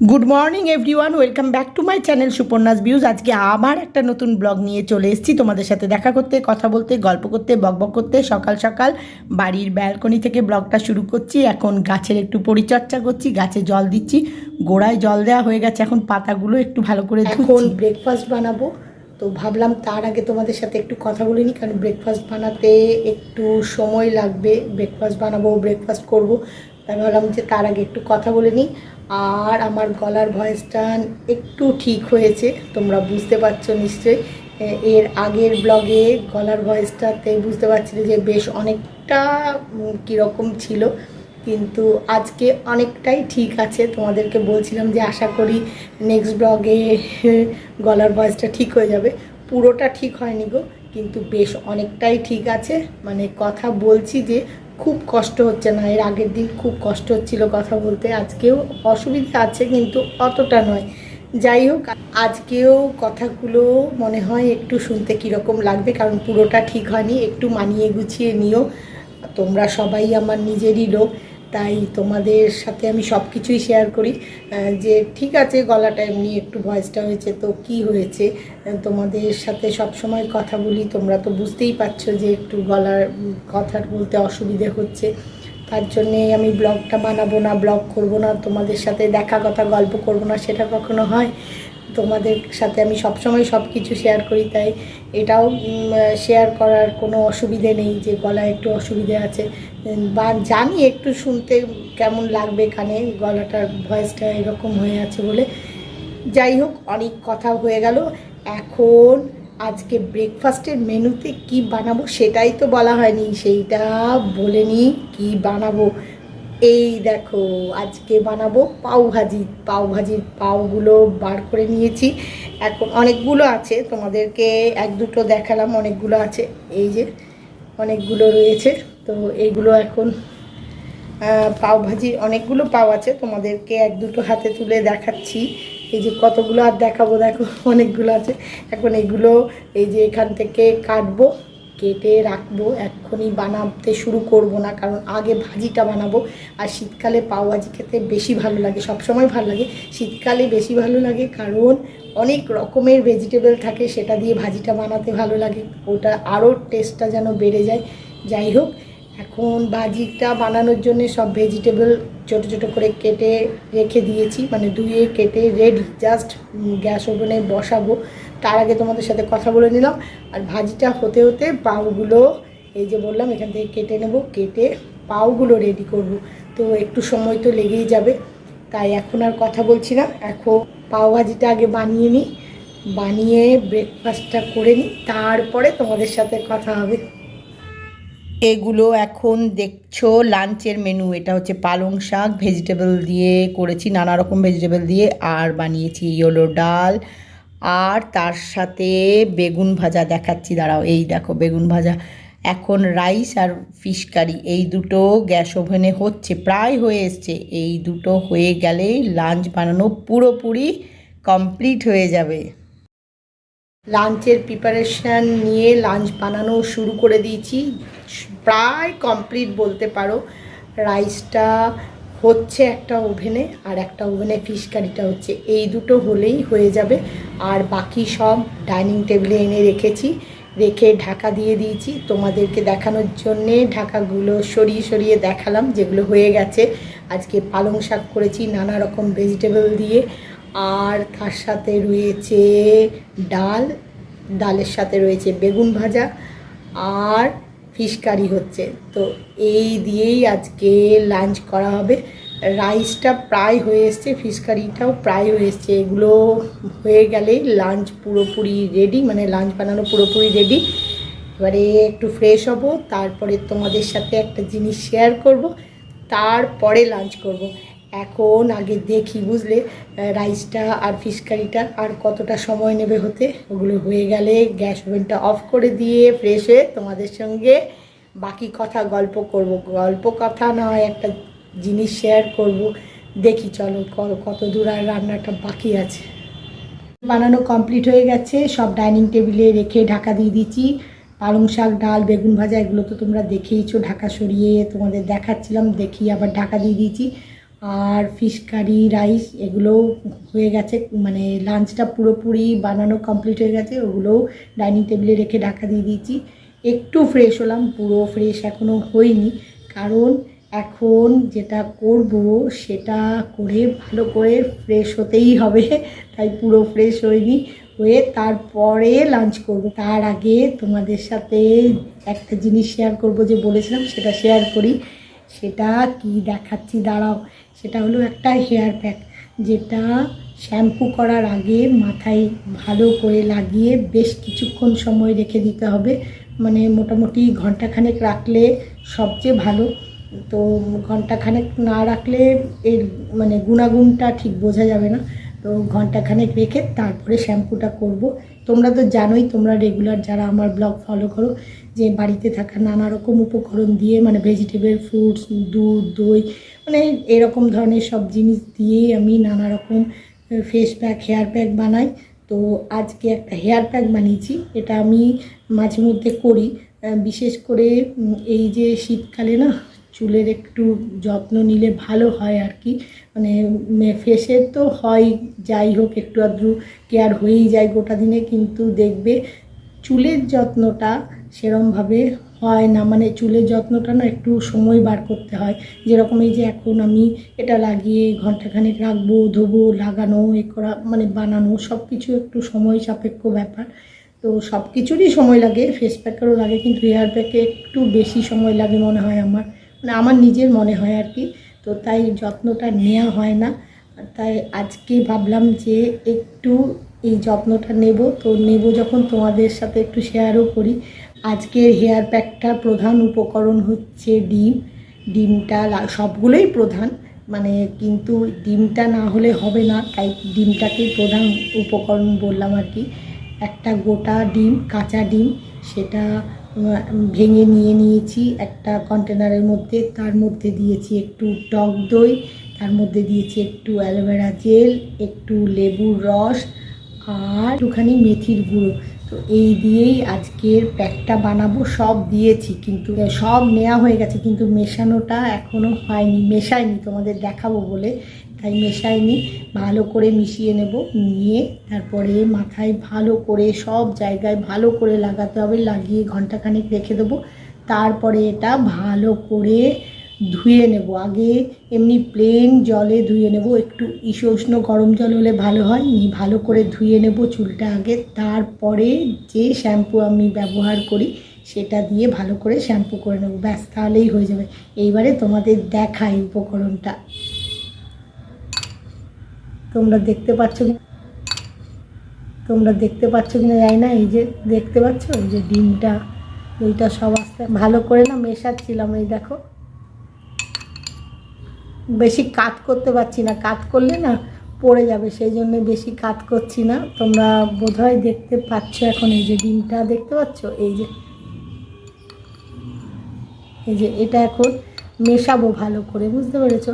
Good morning everyone, welcome back to my channel Suparna's views. আজকে আবার একটা নতুন ব্লগ নিয়ে চলে এসেছি তোমাদের সাথে দেখা করতে, কথা বলতে, গল্প করতে, বকবক করতে। সকাল সকাল বাড়ির ব্যালকনি থেকে ব্লগটা শুরু করছি। এখন গাছের একটু পরিচর্যা করছি, গাছে জল দিচ্ছি। গোড়ায় জল দেওয়া হয়ে গেছে, এখন পাতাগুলো একটু ভালো করে ধুচ্ছি। এখন ব্রেকফাস্ট বানাবো, তো ভাবলাম তার আগে তোমাদের সাথে একটু কথা বলে নিই, কারণ ব্রেকফাস্ট বানাতে একটু সময় লাগবে। ব্রেকফাস্ট বানাবো, ব্রেকফাস্ট করব, তাই ভাবলাম যে তার আগে একটু কথা বলে নিই। আর আমার গলার ভয়েসটা একটু ঠিক হয়েছে, তোমরা বুঝতে পারছো নিশ্চয়ই। এর আগের ব্লগে গলার ভয়েসটাতে বুঝতে পারছিলে যে বেশ অনেকটা কীরকম ছিল, কিন্তু আজকে অনেকটাই ঠিক আছে। তোমাদেরকে বলছিলাম যে আশা করি নেক্সট ব্লগে গলার ভয়েসটা ঠিক হয়ে যাবে। পুরোটা ঠিক হয়নি গো, কিন্তু বেশ অনেকটাই ঠিক আছে। মানে কথা বলছি যে খুব কষ্ট হচ্ছে না। এর আগের দিন খুব কষ্ট হচ্ছিল কথা বলতে, আজকেও অসুবিধা আছে কিন্তু অতটা নয়। যাই হোক, আজকেও কথাগুলো মনে হয় একটু শুনতে কীরকম লাগবে, কারণ পুরোটা ঠিক হয়নি। একটু মানিয়ে গুছিয়ে নিও, তোমরা সবাই আমার নিজেরই লোক, তাই তোমাদের সাথে আমি সব কিছুই শেয়ার করি। যে ঠিক আছে গলাটা এমনি একটু ভয়েসটা হয়েছে তো কি হয়েছে, তোমাদের সাথে সব সময় কথা বলি, তোমরা তো বুঝতেই পারছো যে একটু গলার কথা বলতে অসুবিধে হচ্ছে। তার জন্যে আমি ব্লগটা বানাবো না, ব্লগ করব না, তোমাদের সাথে দেখা কথা গল্প করব না, সেটা কখনো হয়? তোমাদের সাথে আমি সবসময় সব কিছু শেয়ার করি, তাই এটাও শেয়ার করার কোনো অসুবিধে নেই যে গলায় একটু অসুবিধে আছে। বা জানি একটু শুনতে কেমন লাগবে কানে, গলাটার ভয়েসটা এরকম হয়ে আছে বলে। যাই হোক, অনেক কথা হয়ে গেল। এখন আজকে ব্রেকফাস্টের মেনুতে কি বানাবো সেটাই তো বলা হয়নি, সেইটা বলে নিই কি বানাবো। এই দেখো, আজকে বানাবো পাও ভাজি। পাও ভাজির পাওগুলো বার করে নিয়েছি, এখন অনেকগুলো আছে, তোমাদেরকে এক দুটো দেখালাম, অনেকগুলো আছে, এই যে অনেকগুলো রয়েছে। তো এইগুলো এখন পাও ভাজি, অনেকগুলো পাও আছে, তোমাদেরকে এক দুটো হাতে তুলে দেখাচ্ছি। এই যে কতগুলো আর দেখাবো, দেখো অনেকগুলো আছে। এখন এগুলো এই যে এখান থেকে কাটবো, কেটে রাখবো, এক্ষুনি বানাতে শুরু করব না, কারণ আগে ভাজিটা বানাবো। আর শীতকালে পাও ভাজি খেতে বেশি ভালো লাগে, সবসময় ভালো লাগে, শীতকালে বেশি ভালো লাগে, কারণ অনেক রকমের ভেজিটেবল থাকে, সেটা দিয়ে ভাজিটা বানাতে ভালো লাগে, ওটা আরও টেস্টটা যেন বেড়ে যায়। যাই হোক, এখন ভাজিটা বানানোর জন্য সব ভেজিটেবল ছোটো ছোটো করে কেটে রেখে দিয়েছি, মানে ধুয়ে কেটে রেডি, জাস্ট গ্যাস ওভেনে বসাবো। তার আগে তোমাদের সাথে কথা বলে নিলাম। আর ভাজিটা হতে হতে পাউগুলো, এই যে বললাম এখান থেকে কেটে নেব, কেটে পাউগুলো রেডি করব, তো একটু সময় তো লেগেই যাবে, তাই এখন আর কথা বলছি না। এখন পাও ভাজিটা আগে বানিয়ে নিই, বানিয়ে ব্রেকফাস্টটা করে নিই, তারপরে তোমাদের সাথে কথা হবে। এগুলো এখন দেখছো লাঞ্চের মেনু। এটা হচ্ছে পালং শাক, ভেজিটেবল দিয়ে করেছি, নানা রকম ভেজিটেবল দিয়ে, আর বানিয়েছি ইয়েলো ডাল, আর তার সাথে বেগুন ভাজা দেখাচ্ছি, দাঁড়াও, এই দেখো বেগুন ভাজা। এখন রাইস আর ফিশ কারি, এই দুটো গ্যাস ওভেনে হচ্ছে, প্রায় হয়ে এসছে। এই দুটো হয়ে গেলেই লাঞ্চ বানানো পুরোপুরি কমপ্লিট হয়ে যাবে। লাঞ্চের প্রিপারেশান নিয়ে লাঞ্চ বানানো শুরু করে দিয়েছি, প্রায় কমপ্লিট বলতে পারো। রাইসটা হচ্ছে একটা ওভেনে, আর একটা ওভেনে ফিশ কারিটা হচ্ছে, এই দুটো হলেই হয়ে যাবে। আর বাকি সব ডাইনিং টেবিলে এনে রেখেছি, রেখে ঢাকা দিয়ে দিয়েছি। তোমাদেরকে দেখানোর জন্যে ঢাকাগুলো সরিয়ে সরিয়ে দেখালাম যেগুলো হয়ে গেছে। আজকে পালং শাক করেছি নানা রকম ভেজিটেবল দিয়ে, আর তার সাথে রয়েছে ডাল, ডালের সাথে রয়েছে বেগুন ভাজা, আর ফিশ কারি হচ্ছে। তো এই দিয়েই আজকে লাঞ্চ করা হবে। রাইসটা প্রায় হয়ে এসছে, ফিশ কারিটাও প্রায় হয়ে এসছে, এগুলো হয়ে গেলেই লাঞ্চ পুরোপুরি রেডি, মানে লাঞ্চ বানানো পুরোপুরি রেডি। এবারে একটু ফ্রেশ হব, তারপরে তোমাদের সাথে একটা জিনিস শেয়ার করব, তারপরে লাঞ্চ করব। এখন আগে দেখি, বুঝলে, রাইসটা আর ফিশ কারিটা আর কতটা সময় নেবে হতে। ওগুলো হয়ে গেলে গ্যাস ওভেনটা অফ করে দিয়ে ফ্রেশ হয়ে তোমাদের সঙ্গে বাকি কথা গল্প করব। গল্প কথা নয়, একটা জিনিস শেয়ার করব। দেখি চলো কত দূর আর রান্নাটা বাকি আছে। বানানো কমপ্লিট হয়ে গেছে, সব ডাইনিং টেবিলে রেখে ঢাকা দিয়ে দিচ্ছি। পালং শাক, ডাল, বেগুন ভাজা, এগুলো তো তোমরা দেখেইছো, ঢাকা সরিয়ে তোমাদের দেখাচ্ছিলাম, দেখি আবার ঢাকা দিয়ে দিয়েছি। আর ফিশ কারি, রাইস এগুলোও হয়ে গেছে, মানে লাঞ্চটা পুরোপুরি বানানো কমপ্লিট হয়ে গেছে। ওগুলোও ডাইনিং টেবিলে রেখে ঢাকা দিয়ে দিয়েছি। একটু ফ্রেশ হলাম, পুরো ফ্রেশ এখনও হইনি, কারণ এখন যেটা করব সেটা করে ভালো করে ফ্রেশ হতেই হবে, তাই পুরো ফ্রেশ হইনি, হয়ে তারপরে লাঞ্চ করব। তার আগে তোমাদের সাথে একটা জিনিস শেয়ার করব, যে বলেছিলাম সেটা শেয়ার করি। সেটা কি দেখাচ্ছি দাঁড়াও। সেটা হলো একটা হেয়ার প্যাক, যেটা শ্যাম্পু করার আগে মাথায় ভালো করে লাগিয়ে বেশ কিছুক্ষণ সময় রেখে দিতে হবে, মানে মোটামুটি ঘন্টাখানেক রাখলে সবচেয়ে ভালো। তো ঘন্টাখানেক না রাখলে এর মানে গুণাগুণটা ঠিক বোঝা যাবে না। তো ঘন্টাখানেক রেখে তারপরে শ্যাম্পুটা করব। তোমরা তো জানোই, তোমরা রেগুলার যারা আমার ব্লগ ফলো করো, যে বাড়িতে থাকা নানা রকম উপকরণ দিয়ে, মানে ভেজিটেবল, ফ্রুটস, দুধ, দই, মানে এরকম ধরনের সব জিনিস দিয়েই আমি নানা রকম ফেস প্যাক, হেয়ার প্যাক বানাই। তো আজকে একটা হেয়ার প্যাক বানিয়েছি, এটা আমি মাঝে মধ্যে করি। বিশেষ করে এই যে শীতকালে না, চুলের একটু যত্ন নিলে ভালো হয় আর কি। মানে ফেসের তো হয়, যাই হোক একটু আধটু কেয়ার হয়েই যায় গোটা দিনে, কিন্তু দেখবে চুলের যত্নটা সেরমভাবে হয় না। মানে চুলের যত্নটা না একটু সময় বার করতে হয়। যেরকম এই যে এখন আমি এটা লাগিয়ে ঘন্টাখানেক রাখবো, ধোবো, লাগানো, এ করা, মানে বানানো, সব কিছু একটু সময় সাপেক্ষ ব্যাপার। তো সব কিছুরই সময় লাগে, ফেস প্যাকেরও লাগে, কিন্তু হেয়ার প্যাকে একটু বেশি সময় লাগে মনে হয় আমার, মানে আমার নিজের মনে হয় আর কি। তো তাই যত্নটা নেওয়া হয় না। তাই আজকে ভাবলাম যে একটু এই যত্নটা নেব। তো নেব যখন, তোমাদের সাথে একটু শেয়ারও করি। আজকের হেয়ার প্যাকটার প্রধান উপকরণ হচ্ছে ডিম। ডিমটা সবগুলোই প্রধান, মানে কিন্তু ডিমটা না হলে হবে না, তাই ডিমটাকেই প্রধান উপকরণ বললাম আর কি। একটা গোটা ডিম, কাঁচা ডিম, সেটা ভেঙে নিয়েছি একটা কন্টেনারের মধ্যে। তার মধ্যে দিয়েছি একটু টক দই, তার মধ্যে দিয়েছি একটু অ্যালোভেরা জেল, একটু লেবুর রস, আর একটুখানি মেথির গুঁড়ো। তো এই দিয়েই আজকের প্যাকটা বানাবো। সব দিয়েছি, কিন্তু সব নেওয়া হয়ে গেছে, কিন্তু মেশানোটা এখনও হয়নি, মেশাইনি, তোমাদের দেখাবো বলে তাই মেশাইনি। ভালো করে মিশিয়ে নেব, নিয়ে তারপরে মাথায় ভালো করে সব জায়গায় ভালো করে লাগাতে হবে, লাগিয়ে ঘন্টাখানেক রেখে দেবো। তারপরে এটা ভালো করে ধুয়ে নেব। আগে এমনি প্লেন জলে ধুয়ে নেব, একটু উষ্ণ গরম জল হলে ভালো হয়, ভালো করে ধুয়ে নেব চুলটা আগে। তারপরে যে শ্যাম্পু আমি ব্যবহার করি সেটা দিয়ে ভালো করে শ্যাম্পু করে নেব, ব্যাস, তাহলেই হয়ে যাবে। এইবারে তোমাদের দেখাই উপকরণটা। তোমরা দেখতে পাচ্ছ কি, তোমরা দেখতে পাচ্ছ কিনা জানি না। এই যে দেখতে পাচ্ছ, এই যে ডিমটা, দইটা সব আস্তে ভালো করে না মেশাচ্ছিলাম। এই দেখো, বেশি কাট করতে পারছি না, কাট করলে না পড়ে যাবে, সেই জন্য বেশি কাট করছি না। তোমরা বোধহয় দেখতে পাচ্ছ এখন, এই যে ডিমটা দেখতে পাচ্ছ, এই যে এটা এখন মেশাবো ভালো করে, বুঝতে পেরেছো?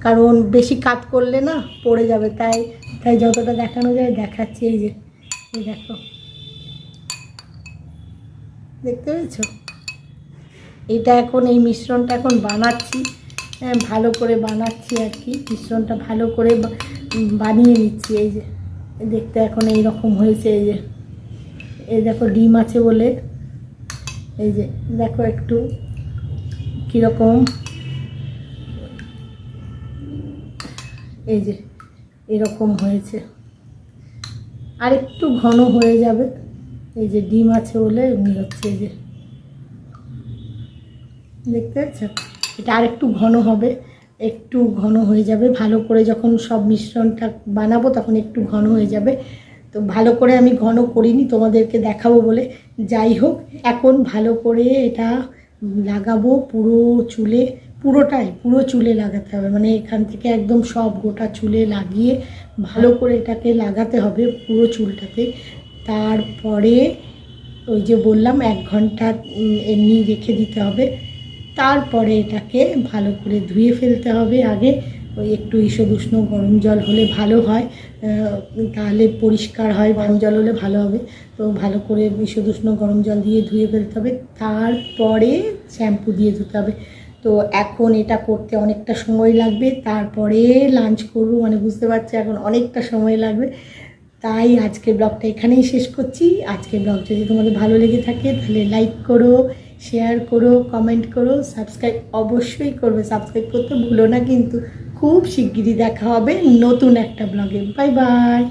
কারণ বেশি কাট করলে না পড়ে যাবে, তাই তাই যতটা দেখানো যায় দেখাচ্ছি। এই যে এই দেখো, দেখতে পেয়েছো? এটা এখন এই মিশ্রণটা এখন বানাচ্ছি, ভালো করে বানাচ্ছি আর কি। মিশ্রণটা ভালো করে বানিয়ে নিচ্ছি। এই যে দেখতে এখন এই রকম হয়েছে। এই যে এই দেখো, ডিম আছে বলে, এই যে দেখো একটু কীরকম, এই যে এরকম হয়েছে, আর একটু ঘন হয়ে যাবে। এই যে ডিম আছে বলে এমনি হচ্ছে। এই যে দেখতে পাচ্ছ, এটা আর একটু ঘন হবে, একটু ঘন হয়ে যাবে। ভালো করে যখন সব মিশ্রণটা বানাবো তখন একটু ঘন হয়ে যাবে। তো ভালো করে আমি ঘন করিনি, তোমাদেরকে দেখাবো বলে। যাই হোক, এখন ভালো করে এটা লাগাবো পুরো চুলে, পুরো চুলে লাগাতে হবে, মানে এখান থেকে একদম সব গোটা চুলে লাগিয়ে ভালো করে এটাকে লাগাতে হবে পুরো চুলটাতে। তারপরে ওই যে বললাম 1 ঘন্টা এমনি রেখে দিতে হবে। তারপরে এটাকে ভালো করে ধুয়ে ফেলতে হবে। আগে ওই একটু উষ্ণ গরম জল হলে ভালো হয়, তাহলে পরিষ্কার হয়, গরম জল হলে ভালো হবে। তো ভালো করে উষ্ণ গরম জল দিয়ে ধুয়ে ফেলতে হবে, তারপরে শ্যাম্পু দিয়ে ধুতে হবে। তো এখন এটা করতে অনেকটা সময় লাগবে, তারপরে লাঞ্চ করবো, মানে বুঝতে পারছি এখন অনেকটা সময় লাগবে। তাই আজকে ব্লগটা এখানেই শেষ করছি। আজকে ব্লগ যদি তোমাদের ভালো লেগে থাকে তাহলে লাইক করো, শেয়ার করো, কমেন্ট করো, সাবস্ক্রাইব অবশ্যই করবে। সাবস্ক্রাইব করতে ভুলো না কিন্তু। খুব শিগগিরই দেখা হবে নতুন একটা ব্লগে। Bye bye.